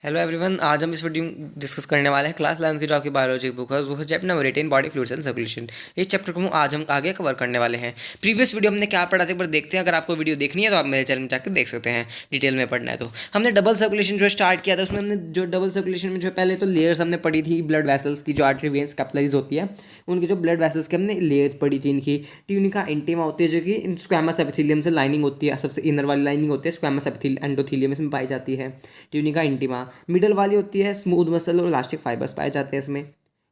Hello everyone, आज हम इस वीडियो में डिस्कस करने वाले हैं क्लास 11 की जो आपकी बायोलॉजी बुक है वो है chapter number 18 body fluids and circulation. इस चैप्टर को आज हम आगे कवर करने वाले हैं। प्रीवियस वीडियो हमने क्या पढ़ा था एक बार देखते हैं। अगर आपको वीडियो देखनी है तो आप मेरे चैनल में जाकर देख सकते हैं। डिटेल में पढ़ना है तो हमने डबल सर्कुलेशन जो स्टार्ट किया था उसमें हमने जो डबल सर्कुलेशन में जो पहले तो लेयर्स हमने पढ़ी थी ब्लड वेसल्स की, जो आर्टरी वेन्स कैपिलरीज होती है उनकी जो ब्लड वेसल्स की हमने लेयर्स पढ़ी थी इनकी। ट्यूनिका इंटीमा होती है जो कि स्क्वैमस एपिथेलियम से लाइनिंग होती है, सबसे इनर वाली लाइनिंग होती है स्क्वैमस एंडोथेलियम इसमें पाई जाती है ट्यूनिका इंटीमा। मिडल वाली होती है स्मूथ मसल और इलास्टिक फाइबर्स पाए जाते हैं इसमें,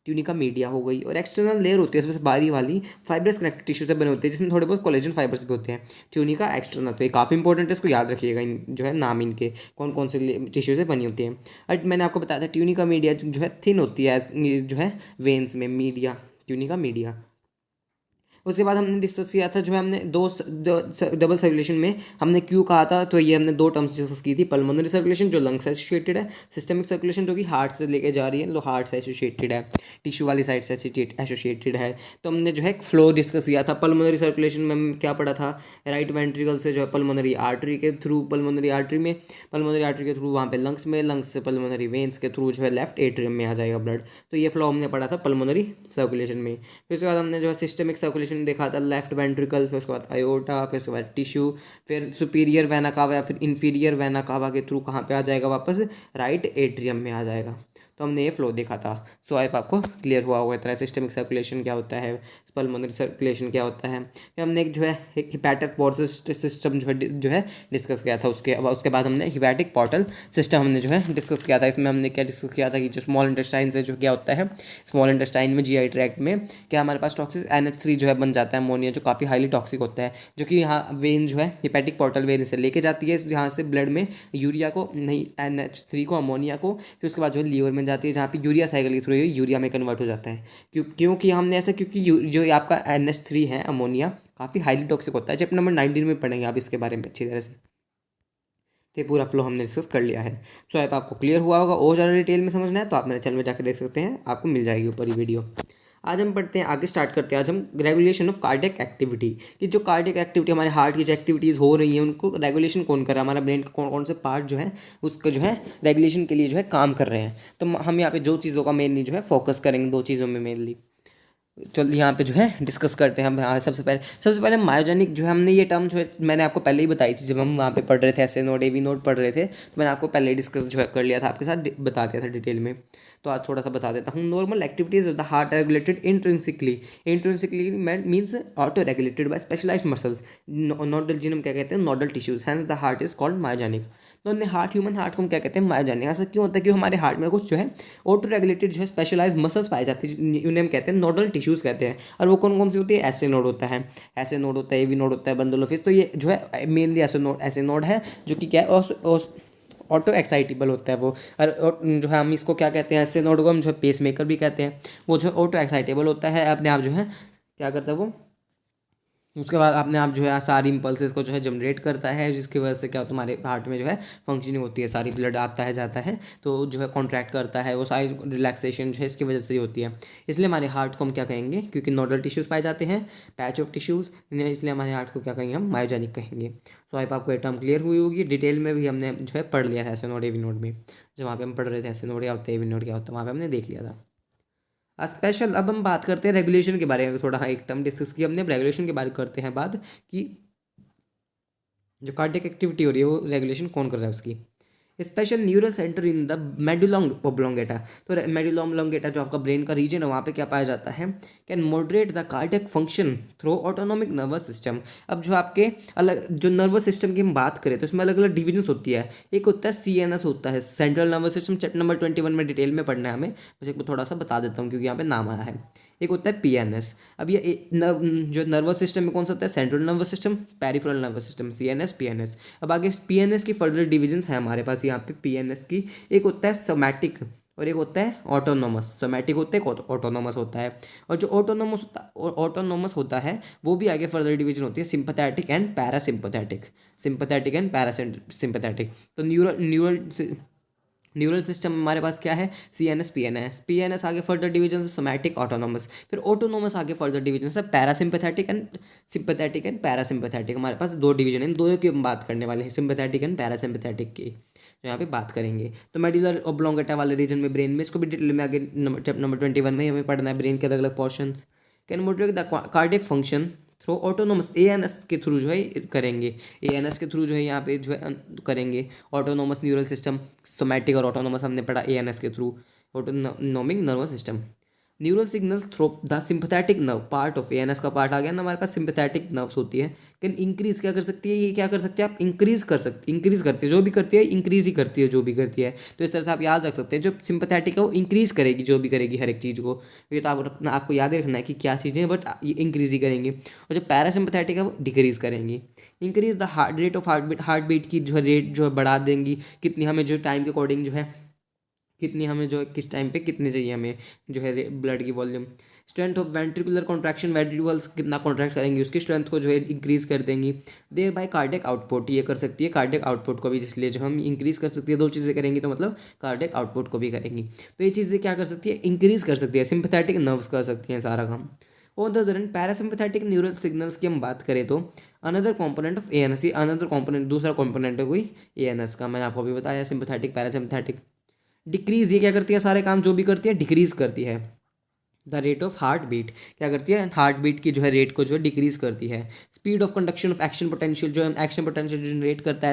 ट्यूनिका मीडिया हो गई। और एक्सटर्नल लेयर होती है इसमें बाहरी वाली फाइबर्स कनेक्टिव टिश्यू से बने होते हैं जिसमें थोड़े बहुत कोलेजन फाइबर्स भी होते हैं। ट्यूनिका एक्सटर्नल, तो ये काफ़ी इंपॉर्टेंट है, इसको याद रखिएगा। इन जो है नाम इनके कौन कौन से टिश्यू से बनी होती हैं। और मैंने आपको बताया था ट्यूनिका मीडिया जो है थिन होती है जो है वेन्स में, मीडिया ट्यूनिका मीडिया। उसके बाद हमने डिस्कस किया था जो है हमने डबल सर्कुलेशन में हमने क्यों कहा था, तो ये हमने दो टर्म्स डिस्कस की थी। पल्मोनरी सर्कुलेशन जो लंग से एसोसिएटेड है, सिस्टमिक सर्कुलेशन जो कि हार्ट से लेके जा रही है, जो हार्ट से एसोसिएटेड है, टिश्यू वाली साइड से एसोसिएटेड है। तो हमने जो है फ्लो डिस्कस किया था। पल्मोनरी सर्कुलेशन में हम क्या पढ़ा था, राइट वेंट्रिकल से जो है पल्मोनरी आर्टरी के थ्रू, पल्मोनरी आर्टरी के थ्रू वहाँ पे लंग्स में, लंग्स से पल्मोनरी वेन्स के थ्रू जो है लेफ्ट एट्रियम में आ जाएगा ब्लड। तो ये फ्लो हमने पढ़ा था पल्मोनरी सर्कुलेशन में। फिर उसके बाद हमने जो है सिस्टमिक सर्कुलेशन देखा था, लेफ्ट वेंट्रिकल, फिर उसके बाद आयोटा, फिर उसके बाद टिश्यू, फिर सुपीरियर वेना कावा या फिर इन्फीरियर वेना कावा के थ्रू कहाँ पे आ जाएगा, वापस राइट एट्रियम में आ जाएगा। तो हमने ये फ्लो देखा था। सो आई आपको क्लियर हुआ होगा इतना सिस्टमिक सर्कुलेशन क्या होता है, पल्मोनरी सर्कुलेशन क्या होता है। फिर हमने एक जो है एक हिपैटिक पोर्टल सिस्टम जो है डिस्कस किया था। उसके बाद हमने हिपैटिक पोर्टल सिस्टम हमने जो है डिस्कस किया था। इसमें हमने क्या डिस्कस किया था कि जो स्मॉल इंटेस्टाइन से जो क्या होता है, स्मॉल इंटेस्टाइन में जीआई ट्रैक्ट में क्या हमारे पास टॉक्सिक NH3 जो है बन जाता है, अमोनिया, जो काफ़ी हाईली टॉक्सिक होता है, जो कि यहाँ वेन जो है हिपैटिक पोर्टल वेन से लेके जाती है जहाँ से ब्लड में यूरिया को, नहीं NH3 को, अमोनिया को, फिर उसके बाद जो है लीवर में जाती है जहाँ पे यूरिया साइकिल के थ्रू यूरिया में कन्वर्ट हो जाता है। क्योंकि हमने ऐसा, क्योंकि जो आपका NH3 है अमोनिया काफ़ी हाईली टॉक्सिक होता है। चैप्टर नंबर 19 में पढ़ेंगे आप इसके बारे में अच्छी तरह से। तो ये पूरा फ्लो हमने डिस्कस कर लिया है। सो आप आपको क्लियर हुआ होगा। और ज़्यादा डिटेल में समझना है तो आप मेरे चैनल में जाकर देख सकते हैं, आपको मिल जाएगी ऊपर ही वीडियो। आज हम पढ़ते हैं, आगे स्टार्ट करते हैं। आज हम रेगुलेशन ऑफ कार्डियक एक्टिविटी, कि जो कार्डियक एक्टिविटी हमारे हार्ट की जो एक्टिविटीज़ हो रही हैं उनको रेगुलेशन कौन कर रहा है, हमारा ब्रेन का कौन कौन से पार्ट जो है उसका जो है रेगुलेशन के लिए जो है काम कर रहे हैं। तो हम यहाँ पे जो चीज़ों का मेनली जो है फोकस करेंगे, दो चीज़ों में मेनली। चल यहाँ पे जो है डिस्कस करते हैं हम। हाँ, सबसे पहले मायोजेनिक जो है, हमने ये टर्म जो है मैंने आपको पहले ही बताई थी जब हम वहाँ पे पढ़ रहे थे, ऐसे नोड AV नोड पढ़ रहे थे, तो मैंने आपको पहले ही डिस्कस जो है कर लिया था, आपके साथ बता दिया था डिटेल में। तो आज थोड़ा सा बता देता हूँ। Normal activities of the heart regulated intrinsically means auto regulated by specialised muscles nodal, जिन्हें क्या कहते हैं nodal tissues, hence the heart is called myogenic. तो हमने ह्यूमन हार्ट को हम क्या कहते हैं, मायोजेनिक। ऐसा क्यों होता है कि हमारे हार्ट में कुछ जो है ऑटो रेगुलेटेड जो है स्पेशलाइज मसल्स पाए जाते हैं, उन्हें हम कहते हैं नोडल टिश्यूज कहते हैं। और वो कौन कौन सी होती है, ऐसे नोड होता है, ऐसे नोड होता है, AV नोड होता है, बंडल ऑफ फिश। तो ये जो है मेनली ऐसे नोड है जो कि क्या है ऑटो एक्साइटेबल होता है वो। और जो है हम इसको क्या कहते हैं, ऐसे नोड को हम जो है पेस मेकर भी कहते हैं। वो जो ऑटो एक्साइटेबल होता है, अपने आप जो है क्या करता है वो, उसके बाद अपने आप जो है सारी इम्पल्सेस को जो है जनरेट करता है, जिसकी वजह से क्या होता है हमारे हार्ट में जो है फंक्शनिंग होती है, सारी ब्लड आता है जाता है तो जो है कॉन्ट्रैक्ट करता है, वो सारी रिलैक्सेशन जो है इसकी वजह से ही होती है। इसलिए हमारे हार्ट को हम क्या कहेंगे, क्योंकि नोडल टिश्यूज़ पाए जाते हैं, पैच ऑफ टिश्यूज़, इसलिए हमारे हार्ट को क्या कहेंगे, हम मायोजेनिक कहेंगे। सो आई आपको ये टर्म क्लियर हुई होगी। डिटेल में भी हमने जो है पढ़ लिया था ऐसे नोड AV नोड में, जो वहाँ पे हम पढ़ रहे थे ऐसे नोड क्या होता है, AV नोड क्या होता है, वहाँ पे हमने देख लिया था। स्पेशल, अब हम बात करते हैं रेगुलेशन के बारे में। थोड़ा हाँ एक टर्म डिस्कस किया हमने, अब रेगुलेशन के बारे करते हैं बात, कि जो कार्डियक एक्टिविटी हो रही है वो रेगुलेशन कौन कर रहा है उसकी। Special neural centre in the medulla oblongata. तो मेडुलम ओब्लोंगेटा जो आपका ब्रेन का रीजन है वहाँ पे क्या पाया जाता है, can moderate the cardiac function through autonomic nervous system. अब जो आपके अलग जो नर्वस सिस्टम की हम बात करें तो इसमें अलग अलग डिविजन्स होती है। एक होता है CNS होता है, central nervous system, chapter number 21 में डिटेल में पढ़ना है हमें, बस एक थोड़ा सा बता देता हूँ क्योंकि यहाँ पे नाम आया है। एक होता है PNS। अब ये जो नर्वस सिस्टम में कौन सा होता है, central nervous system, peripheral nervous system, CNS PNS। अब आगे PNS की फर्दर डिविजन्स है हमारे पास यहाँ पे PNS की। एक होता है सोमैटिक और एक होता है ऑटोनोमस। सोमैटिक होता है, ऑटोनोमस होता है। और जो ऑटोनोमस होता है वो भी आगे फर्दर डिवीजन होती है, sympathetic and parasympathetic. Sympathetic and parasympathetic. तो न्यूरल न्यूरल सिस्टम हमारे पास क्या है, CNS PNS आगे फर्दर डिवीजन है सोमैटिक ऑटोनोमस। फिर ऑटोनोमस आगे फर्दर डिवीजन है पैरासिम्पैथेटिक एंड पैरासिम्पैथेटिक। हमारे पास दो डिवीजन है, इन दो की हम बात करने वाले हैं, सिंपैथेटिक एंड पैरासिम्पैथेटिक की। यहाँ पे बात करेंगे। तो मेडुलर ऑब्लोंगेटा वाले रीजन में ब्रेन में, इसको भी डिटेल में आगे नंबर 21 में हमें पढ़ना है, ब्रेन के अलग अलग portions. Can modulate the cardiac function through autonomous, ANS के थ्रू जो है करेंगे, ANS के थ्रू जो है यहाँ पे जो है करेंगे। ऑटोनोमस न्यूरल सिस्टम, सोमैटिक और ऑटोनोमस हमने पढ़ा ANS के through, autonomic nervous system. Neural signals through the sympathetic nerve part of ANS का पार्ट आ गया ना हमारे पास, सिंपथेटिक नर्व्स होती है। कैन इंक्रीज, क्या कर सकती है ये, क्या कर सकते हैं आप, इंक्रीज कर सकते, इंक्रीज करती है, जो भी करती है इंक्रीज ही करती है, जो भी करती है। तो इस तरह से आप याद रख सकते हैं, जो सिंपथेटिक है वो इंक्रीज करेगी, जो भी करेगी हर एक चीज़ को। ये तो आपको याद ही रखना है कि क्या चीज़ें, बट ये इंक्रीज ही करेंगी। और जो पैरासिम्पथेटिक है वो डिक्रीज करेंगी। Increase the heart rate of heartbeat की जो है रेट जो है बढ़ा देंगी, कितनी हमें जो टाइम के अकॉर्डिंग जो है, कितनी हमें जो है किस टाइम पे कितनी चाहिए हमें जो है ब्लड की volume. Strength of ventricular contraction, ventricles कितना कॉन्ट्रैक्ट करेंगी उसकी स्ट्रेंथ को जो है इंक्रीज कर देंगी। देयर बाय कार्डियक आउटपुट, ये कर सकती है कार्डियक आउटपुट को भी, इसलिए जो हम इंक्रीज कर सकती है, दो चीज़ें करेंगी तो मतलब कार्डियक आउटपुट को भी करेंगी। तो ये चीज़ें क्या कर सकती है, इंक्रीज कर सकती है, सिंपैथेटिक नर्व्स कर सकती हैं सारा काम। On the other hand parasympathetic neural signals की हम बात करें तो another component of ANS, another component, दूसरा कंपोनेंट है कोई ANS का, मैंने आपको अभी बताया सिंपैथेटिक पैरासिम्पैथेटिक। डिक्रीज, ये क्या करती है, सारे काम जो भी करती है डिक्रीज करती है। The rate of heartbeat, क्या करती है, हार्ट बीट की जो है रेट को जो है डिक्रीज करती है। Speed of conduction of action potential, जो है एक्शन पोटेंशियल जनरेट करता है,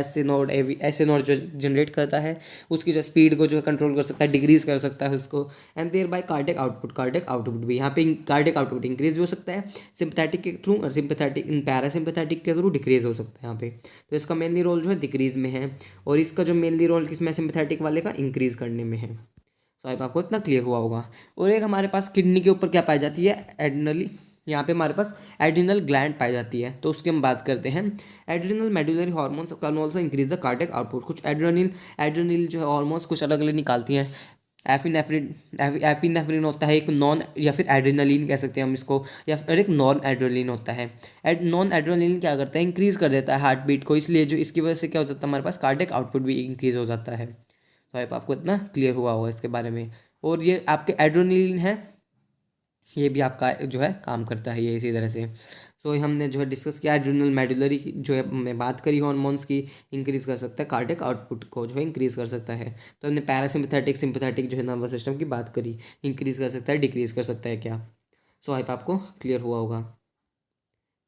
ऐसे नोड जो जनरेट करता है, उसकी जो स्पीड को जो है कंट्रोल कर सकता है, डिक्रीज कर सकता है उसको। And thereby cardiac output, cardiac output भी यहाँ पे कार्डियक आउटपुट इंक्रीज भी हो सकता है सिंपैथेटिक के थ्रू, और सिंपैथेटिक पैरासिम्पैथेटिक के थ्रू डिक्रीज हो सकता है यहाँ पे। तो इसका मेनली रोल जो है डिक्रीज में है, और इसका जो मेनली रोल किसमें, सिंपैथेटिक वाले का इंक्रीज करने में है। तो आई आपको इतना क्लियर हुआ होगा। और एक हमारे पास किडनी के ऊपर क्या पाई जाती है, एड्रिनली, यहाँ पे हमारे पास एड्रिनल ग्लैंड पाई जाती है, तो उसकी हम बात करते हैं। Adrenal medullary hormones can also increase the cardiac output, कुछ एड्रिनल जो है हार्मोन्स कुछ अलग अलग निकालती हैं। एपिनेफ्रिन होता है एक नॉन, या फिर एड्रिनलिन कह सकते हैं हम इसको, या फिर एक नॉन एड्रेनलिन होता है। नॉन एड्रेनलिन क्या करता है, इंक्रीज कर देता है हार्ट बीट को, इसलिए जो इसकी वजह से क्या हो जाता है, हमारे पास कार्डियक आउटपुट भी इंक्रीज हो जाता है। तो अब आपको इतना क्लियर हुआ होगा इसके बारे में। और ये आपके एड्रेनलिन है, ये भी आपका जो है काम करता है ये इसी तरह से। सो हमने जो है डिस्कस किया एड्रिनल मेडुलरी जो है मैं बात करी हार्मोन्स की, इंक्रीज कर सकता है कार्डियक आउटपुट को, जो है इंक्रीज कर सकता है। तो हमने पैरासिम्पैथेटिक सिंपैथेटिक जो है नर्वस सिस्टम की बात करी, इंक्रीज कर सकता है डिक्रीज कर सकता है क्या। सो आई आपको क्लियर हुआ होगा।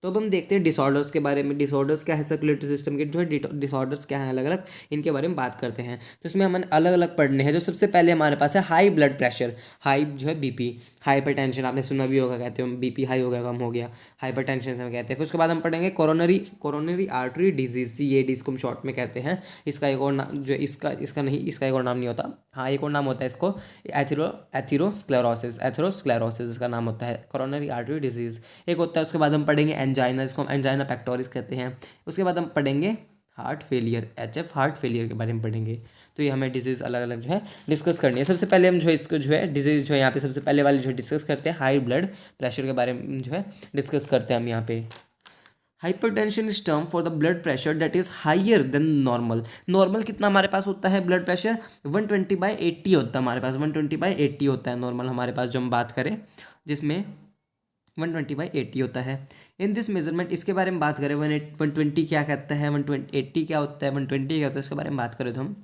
तो अब हम देखते हैं डिसऑर्डर्स के बारे में। डिसऑर्डर्स क्या है, सर्कुलेटरी सिस्टम के जो है डिसऑर्डर्स क्या हैं अलग अलग, इनके बारे में बात करते हैं। तो इसमें हमें अलग अलग पढ़ने हैं। जो सबसे पहले हमारे पास है हाई ब्लड प्रेशर, हाई जो है BP, हाइपरटेंशन आपने सुना भी होगा, कहते हो BP हाई हो गया कम हो गया, हाइपरटेंशन से हम कहते हैं। फिर उसके बाद हम पढ़ेंगे कोरोनरी आर्टरी डिजीज, CAD इसको हम शॉर्ट में कहते हैं। इसका एक और नाम जो इसका नहीं, इसका एक और नाम नहीं होता, हाँ एक और नाम होता है इसको, एथेरोस्क्लेरोसिस, एथेरोस्क्लेरोसिस इसका नाम होता है, कोरोनरी आर्टरी डिजीज एक होता है। उसके बाद हम पढ़ेंगे एंजाइना, इसको हम एंजाइना पेक्टोरिस कहते हैं। उसके बाद हम पढ़ेंगे heart failure, HF heart failure के बारे में पढ़ेंगे। तो ये हमें डिजीज़ अलग अलग जो है डिस्कस करनी है। सबसे पहले हम जो है इसको जो है डिजीज़ जो है यहाँ पे सबसे पहले वाली जो है डिस्कस करते हैं, हाई ब्लड प्रेशर के बारे में जो है डिस्कस करते हैं हम यहाँ पे। Hypertension is term for the blood pressure that is higher then normal. Normal कितना हमारे पास होता है ब्लड प्रेशर, 120/80 होता है हमारे पास, 120/80 होता है नॉर्मल हमारे पास जो हम बात करें, जिसमें 120/80 होता है। इन दिस मेजरमेंट, इसके बारे में बात करें 120 क्या कहता है, 180 क्या होता है, 120 क्या होता है, इसके बारे में बात करें तो हम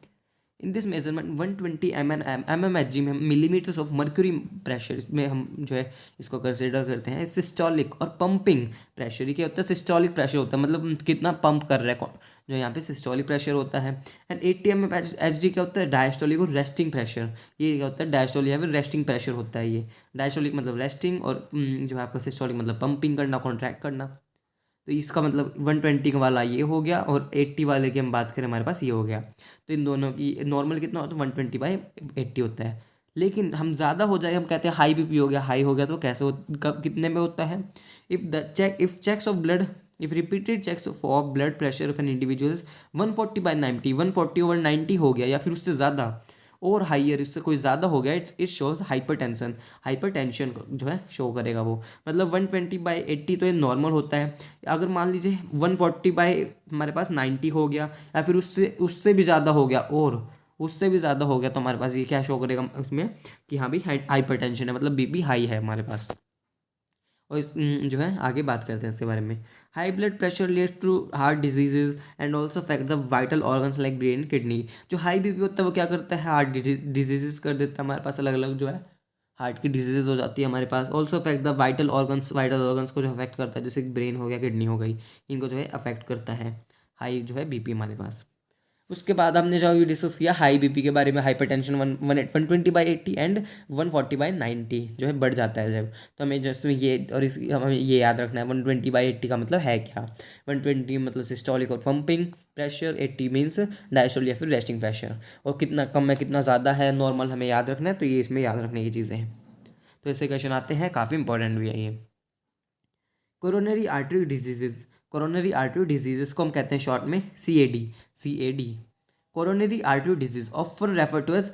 इन दिस मेजरमेंट 120 mmHg में मिलीमीटर्स ऑफ मर्क्यूरी प्रेशर, इसमें हम जो है इसको कंसिडर करते हैं। सिस्टोलिक और पंपिंग प्रेशर, ये क्या होता है, सिस्टोलिक प्रेशर होता है, मतलब कितना पंप कर रहा है जो यहाँ पे सिस्टोलिक प्रेशर होता है। एंड 80 mmHg क्या होता है, डायस्टोलिक और रेस्टिंग प्रेशर, ये क्या होता है डायस्टोलिक या फिर रेस्टिंग प्रेशर होता है। ये डायस्टोलिक मतलब रेस्टिंग, और जो है आपका सिस्टोलिक मतलब पंपिंग करना, कॉन्ट्रैक्ट करना। तो इसका मतलब 120 वाला ये हो गया, और 80 वाले की हम बात करें हमारे पास ये हो गया। तो इन दोनों की नॉर्मल कितना होता है, 120/80 होता है। लेकिन हम ज़्यादा हो जाए, हम कहते हैं हाई BP हो गया, हाई हो गया तो कैसे कितने में होता है, if checks of blood, if repeated checks of blood pressure of an individuals 140/90, 140/90 हो गया या फिर उससे ज़्यादा, और हाइयर इससे कोई ज़्यादा हो गया, इट शोज हाइपरटेंशन जो है शो करेगा वो। मतलब 120/80 तो ये नॉर्मल होता है। अगर मान लीजिए 140 हमारे पास 90 हो गया, या फिर उससे भी ज़्यादा हो गया, और उससे भी ज़्यादा हो गया, तो हमारे पास ये क्या शो करेगा उसमें कि हाँ भाई हाइपरटेंशन है, मतलब BP हाई है हमारे पास। और जो है आगे बात करते हैं इसके बारे में। High blood pressure leads to heart diseases and also affect the vital organs like brain kidney. जो हाई बीपी होता है वो क्या करता है, हार्ट डिजीजेज कर देता है हमारे पास, अलग अलग जो है हार्ट की डिजीजेज हो जाती है हमारे पास। Also affect the vital organs को जो अफेक्ट करता है, जैसे ब्रेन हो गया, किडनी हो गई, इनको जो है अफेक्ट करता है हाई जो है बीपी हमारे पास। उसके बाद हमने जो अभी डिस्कस किया हाई बीपी के बारे में, हाइपरटेंशन 120/80 एंड 140/90 जो है बढ़ जाता है जब, तो हमें जैसे ये और इस हमें ये याद रखना है 120/80 का मतलब है क्या। 120 मतलब सिस्टोलिक और पंपिंग प्रेशर, 80 मीन्स डायस्टोलिक या फिर रेस्टिंग प्रेशर, और कितना कम है कितना ज़्यादा है नॉर्मल हमें याद रखना है, तो ये इसमें याद रखने की चीज़ें हैं। तो ऐसे क्वेश्चन आते हैं, काफ़ी इंपॉर्टेंट भी है ये। Coronary artery diseases, coronary artery diseases को हम कहते हैं शॉर्ट में CAD। Coronary artery disease often refer to as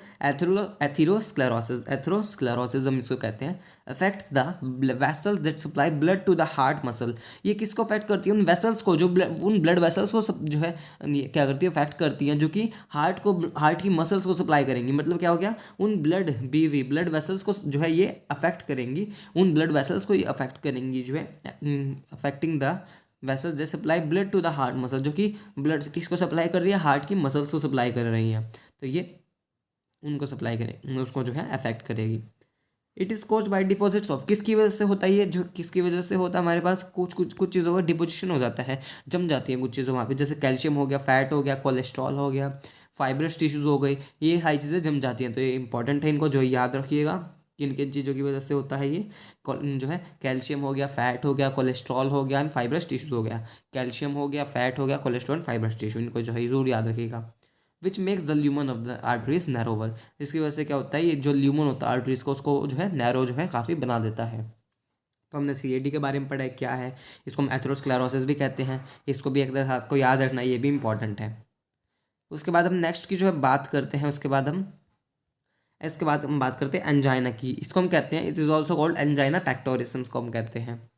atherosclerosis हम इसको कहते हैं। Affects the vessels that supply blood to the heart muscle. ये किसको अफेक्ट करती है, उन वेसल्स को, जो उन ब्लड वेसल्स को सब जो है ये क्या करती है, अफेक्ट करती हैं, जो कि हार्ट की मसल्स को सप्लाई करेंगी। मतलब क्या हो गया, उन ब्लड वेसल्स को जो है ये अफेक्ट करेंगी, उन ब्लड वेसल्स को ये अफेक्ट करेंगी जो है, अफेक्टिंग द वेसल्स जे supply blood to the heart muscle, जो कि ब्लड किसको सप्लाई कर रही है, हार्ट की मसल्स को सप्लाई कर रही हैं, तो ये उनको सप्लाई करें, उसको जो है अफेक्ट करेगी। It is caused by deposits of, किसकी वजह से होता है ये, जो किसकी वजह से होता है, हमारे पास कुछ चीज़ों का डिपोजिशन हो जाता है, जम जाती हैं कुछ चीज़ों वहाँ पे, जैसे कैल्शियम हो गया, फैट हो गया, कोलेस्ट्रॉल हो गया, फाइब्रस टिश्यूज़ हो गई, ये हाई चीज़ें जम जाती हैं, तो ये इंपॉर्टेंट है, इनको जो याद रखिएगा किन किन चीज़ों की वजह से होता है ये। जो है कैल्शियम हो गया, फैट हो गया, कोलेस्ट्रॉल हो गया एंड फाइब्रस टिश्यूज हो गया। कैल्शियम हो गया, फैट हो गया, कोलेस्ट्रॉल एंड फाइब्रस टिश्यू, इनको जो है जरूर याद रखिएगा। Which makes the lumen of the arteries narrower, जिसकी वजह से क्या होता है, ये जो ल्यूमन होता है आर्टरीज को, उसको जो है नैरो जो है काफ़ी बना देता है। तो हमने CAD के बारे में पढ़ा है क्या है, इसको हम एथेरोस्क्लेरोसिस भी कहते हैं, इसको भी एक तरह आपको याद रखना, ये भी इंपॉर्टेंट है। उसके बाद हम नेक्स्ट की जो है बात करते हैं, इसके बाद हम बात करते हैं एंजाइना की। इसको हम कहते हैं, it is also called angina pectoris, इसको हम कहते हैं।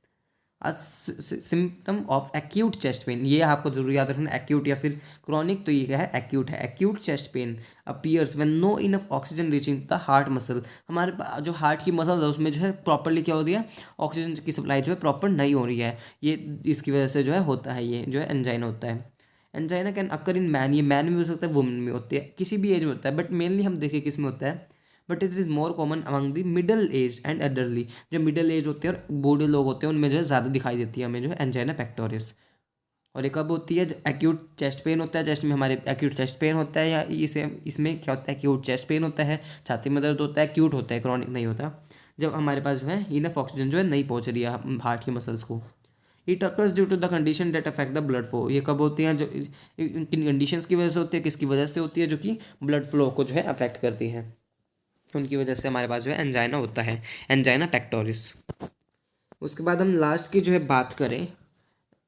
Symptom of acute chest pen, ये आपको जरूर याद रखना, एक्यूट या फिर क्रॉनिक, तो ये क्या है, एक्यूट है। Acute chest pain appears when no enough oxygen reaching the heart muscle, हमारे जो हार्ट की मसल है उसमें जो है प्रॉपरली क्या हो रही है, ऑक्सीजन की सप्लाई जो है प्रॉपर नहीं हो रही है, ये इसकी वजह से जो है होता है, ये जो है एंजाइना होता है। Angina can occur in man, ये मैन में हो सकता है, वुमेन में होती है, किसी भी एज में होता है, बट मेनली हम देखें किस में होता है, but it is more common among the middle age and elderly. जो मिडल एज होते हैं और बूढ़े लोग होते हैं उनमें जो है ज़्यादा दिखाई देती है हमें जो है एंजाइना पेक्टोरिस। और ये कब होती है, एक्यूट चेस्ट पेन होता है, चेस्ट में हमारे एक्यूट चेस्ट पेन होता है, या इसमें क्या होता है, एक्यूट चेस्ट पेन होता है, छाती में दर्द होता है, एक्यूट होता है, क्रॉनिक नहीं होता, जब हमारे पास जो है इनफ ऑक्सीजन जो है नहीं पहुँच रही है हार्ट की मसल्स को। It occurs due to the condition that affect the blood flow, ये कब होती हैं, जो किन कंडीशंस की वजह से होती है, किसकी वजह से होती है, जो कि ब्लड फ्लो को जो है अफेक्ट करती है, उनकी वजह से हमारे पास जो है एंजाइना होता है, एंजाइना पेक्टोरिस। उसके बाद हम लास्ट की जो है बात करें,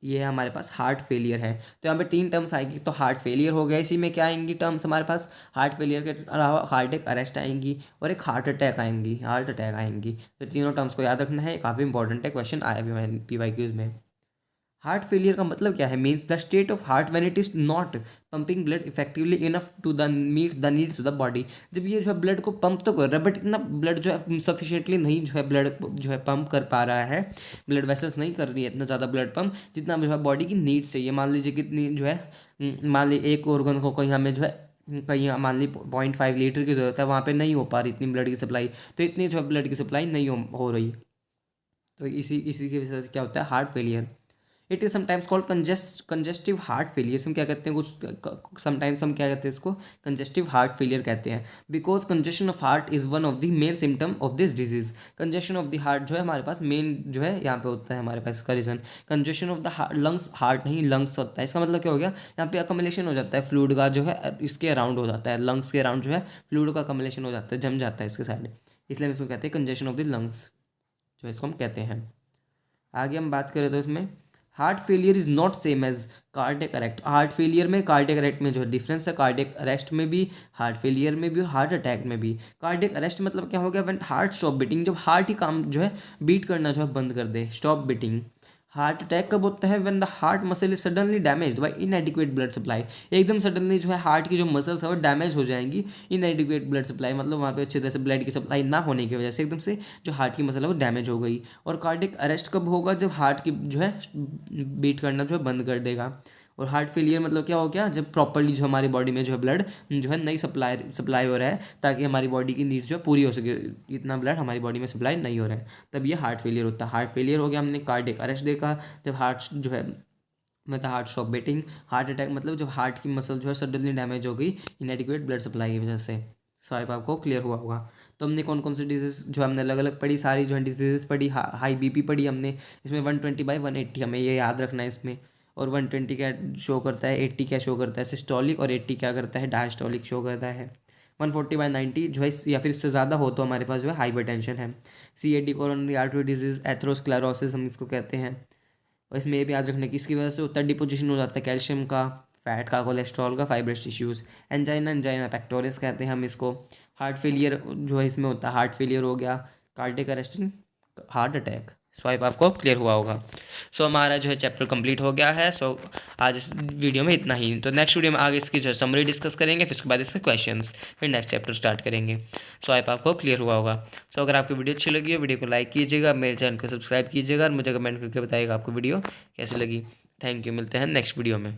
ये है हमारे पास हार्ट फेलियर है। तो यहाँ पे 3 टर्म्स आएगी, तो हार्ट फेलियर हो गया, इसी में क्या आएंगी टर्म्स हमारे पास, हार्ट फेलियर के अलावा कार्डियक अरेस्ट आएंगी और एक हार्ट अटैक आएंगी। तो तीनों टर्म्स को याद रखना है, काफ़ी इंपॉर्टेंट है, क्वेश्चन आया भी PYQs में। हार्ट फेलियर का मतलब क्या है, means the state of heart when it is not pumping blood effectively enough to the needs of the body. जब ये जो है ब्लड को पंप तो कर रहा है, बट इतना ब्लड जो है सफिशिएंटली नहीं जो है ब्लड जो है पंप कर पा रहा है, ब्लड वेसल्स नहीं कर रही है इतना ज़्यादा ब्लड पंप जितना जो है बॉडी की नीड्स चाहिए। मान लीजिए कितनी जो है, मान लीजिए एक ऑर्गन को कहीं हमें जो है कहीं मान ली 0.5 लीटर की ज़रूरत है, वहाँ पे नहीं हो पा रही इतनी ब्लड की सप्लाई, तो इतनी जो है ब्लड की सप्लाई नहीं हो रही, तो इसी की वजह से क्या होता है, heart failure. It is sometimes called congestive heart failure, हम क्या कहते हैं, कुछ समटाइम्स हम क्या कहते हैं इसको, कंजेस्टिव हार्ट फेलियर कहते हैं, because congestion of heart is one of the main symptom of this disease. Congestion of the heart जो है हमारे पास मेन जो है यहाँ पे होता है हमारे पास इसका reason. Congestion of the lungs, heart नहीं लंग्स होता है, इसका मतलब क्या हो गया, यहाँ पे अकमलेशन हो जाता है फ्लूइड का, जो है इसके अराउंड हो जाता है, लंग्स के अराउंड जो है फ्लूइड का अकमलेशन हो जाता है, जम जाता है इसके साइड, इसलिए हम इसको कहते हैं कंजेशन ऑफ द लंग्स, जो इसको हम कहते हैं। आगे हम बात करें तो इसमें heart failure is not same as cardiac arrest. Heart failure में कार्डियक अरेस्ट में जो है डिफरेंस है, कार्डियक अरेस्ट में भी, हार्ट फेलियर में भी, हार्ट अटैक में भी। कार्डियक अरेस्ट मतलब क्या हो गया, व्हेन हार्ट स्टॉप बीटिंग, जब हार्ट ही काम जो है बीट करना जो है बंद कर दे, स्टॉप बीटिंग। हार्ट अटैक कब होता है? When the heart muscle is suddenly damaged bye इनएडिक्वेट blood supply. एकदम सडनली जो है हार्ट की जो मसल्स है वो डैमेज हो जाएंगी इनएडिक्वेट ब्लड सप्लाई, मतलब वहाँ पे अच्छी तरह से ब्लड की सप्लाई ना होने की वजह से एकदम से जो हार्ट की मसल है वो डैमेज हो गई। और कार्डियक अरेस्ट कब होगा? जब हार्ट की जो है बीट करना जो है बंद कर देगा। और हार्ट फेलियर मतलब क्या हो गया? जब प्रॉपरली जो हमारी बॉडी में जो है ब्लड जो है नहीं सप्लाई हो रहा है, ताकि हमारी बॉडी की नीड्स जो है पूरी हो सके, इतना ब्लड हमारी बॉडी में सप्लाई नहीं हो रहा है, तब ये हार्ट फेलियर होता है। हार्ट फेलियर हो गया, हमने कार्डियक अरेस्ट देखा जब हार्ट जो है मतलब heart stop beating. Heart attack मतलब जब हार्ट की मसल जो है सडनली डैमेज हो गई इनएडिक्वेट ब्लड सप्लाई की वजह से। स्वाइप आपको क्लियर हुआ होगा। तो हमने कौन कौन सी डिजीज जो हमने अलग अलग पढ़ी, सारी जो है डिजीजेस पढ़ी। हाई बीपी पढ़ी हमने, इसमें 120/180 हमें ये याद रखना है इसमें। और 120 क्या शो करता है, 80 क्या शो करता है सिस्टोलिक, और 80 क्या करता है डायस्टोलिक शो करता है। 140/90 जो है या फिर इससे ज़्यादा हो तो हमारे पास जो है हाइपरटेंशन है। CAD coronary artery disease, atherosclerosis हम इसको कहते हैं। और इसमें ये भी याद रखना कि इसकी वजह से होता है डिपोजिशन हो जाता है कैल्शियम का, फैट का, कोलेस्ट्रॉल का, फाइब्रस टिश्यूज़। एंजाइना पेक्टोरिस कहते हैं हम इसको। हार्ट फेलियर जो है इसमें होता है, हार्ट फेलियर हो गया, cardiac arrest, heart attack. Swipe आपको क्लियर हुआ होगा। सो हमारा जो है चैप्टर कंप्लीट हो गया है। सो आज इस वीडियो में इतना ही। तो नेक्स्ट वीडियो में आगे इसकी जो है समरी डिस्कस करेंगे, फिर उसके बाद इसके क्वेश्चंस, फिर नेक्स्ट चैप्टर स्टार्ट करेंगे। सो आई आपको क्लियर हुआ होगा। सो अगर आपको वीडियो अच्छी लगी हो, वीडियो को लाइक कीजिएगा, मेरे चैनल को सब्सक्राइब कीजिएगा और मुझे कमेंट करके बताइएगा आपको वीडियो कैसी लगी। थैंक यू, मिलते हैं नेक्स्ट वीडियो में।